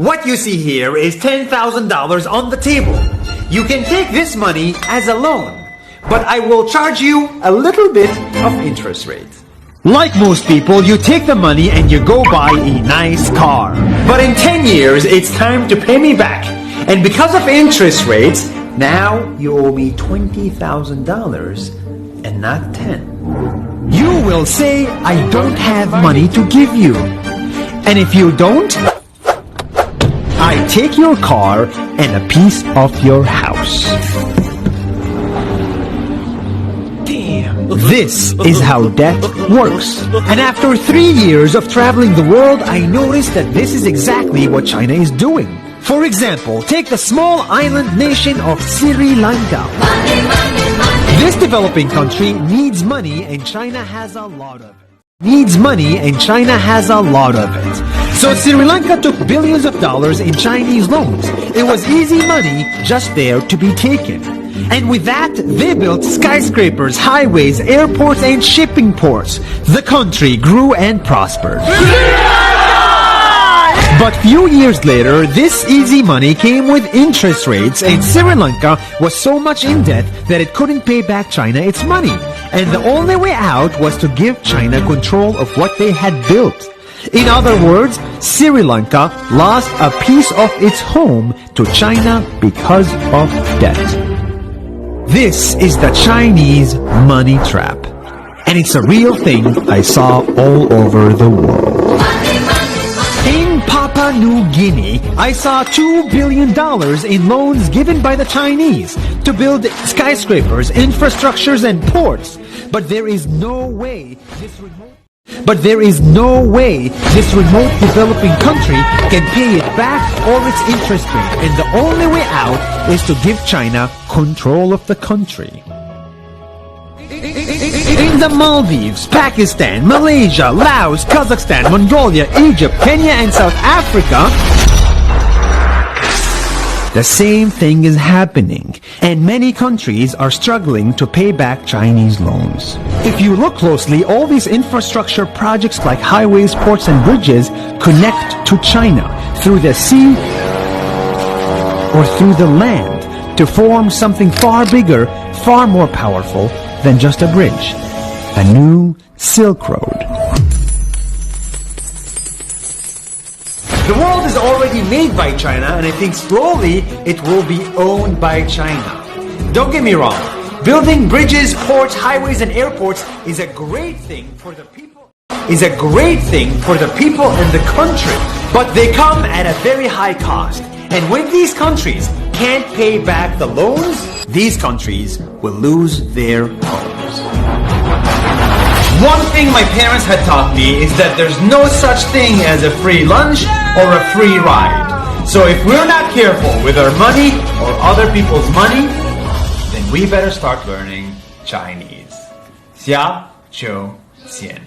What you see here is $10,000 on the table. You can take this money as a loan, but I will charge you a little bit of interest rate. Like most people, you take the money and you go buy a nice car. But in 10 years, it's time to pay me back. And because of interest rates, now you owe me $20,000 and not 10. You will say, I don't have money to give you. And if you don't, I take your car and a piece of your house. Damn. This is how debt works. And after 3 years of traveling the world, I noticed that this is exactly what China is doing. For example, take the small island nation of Sri Lanka. This developing country needs money and China has a lot of it. So Sri Lanka took billions of dollars in Chinese loans. It was easy money just there to be taken. And with that, they built skyscrapers, highways, airports, and shipping ports. The country grew and prospered. But few years later, this easy money came with interest rates, and Sri Lanka was so much in debt that it couldn't pay back China its money. And the only way out was to give China control of what they had built. In other words, Sri Lanka lost a piece of its home to China because of debt. This is the Chinese money trap. And it's a real thing I saw all over the world. In Papua New Guinea, I saw $2 billion in loans given by the Chinese to build skyscrapers, infrastructures, and ports. But there is no way this remote developing country can pay it back or its interest rate. And the only way out is to give China control of the country. In the Maldives, Pakistan, Malaysia, Laos, Kazakhstan, Mongolia, Egypt, Kenya, and South Africa, the same thing is happening, and many countries are struggling to pay back Chinese loans. If you look closely, all these infrastructure projects like highways, ports, and bridges connect to China through the sea or through the land to form something far bigger, far more powerful than just a bridge. A new Silk Road. The world is already made by China, and I think slowly it will be owned by China. Don't get me wrong. Building bridges, ports, highways, and airports is a great thing for the people. And the country. But they come at a very high cost. And when these countries can't pay back the loans, these countries will lose their homes. One thing my parents had taught me is that there's no such thing as a free lunch or a free ride. So if we're not careful with our money or other people's money, then we better start learning Chinese. 下周见。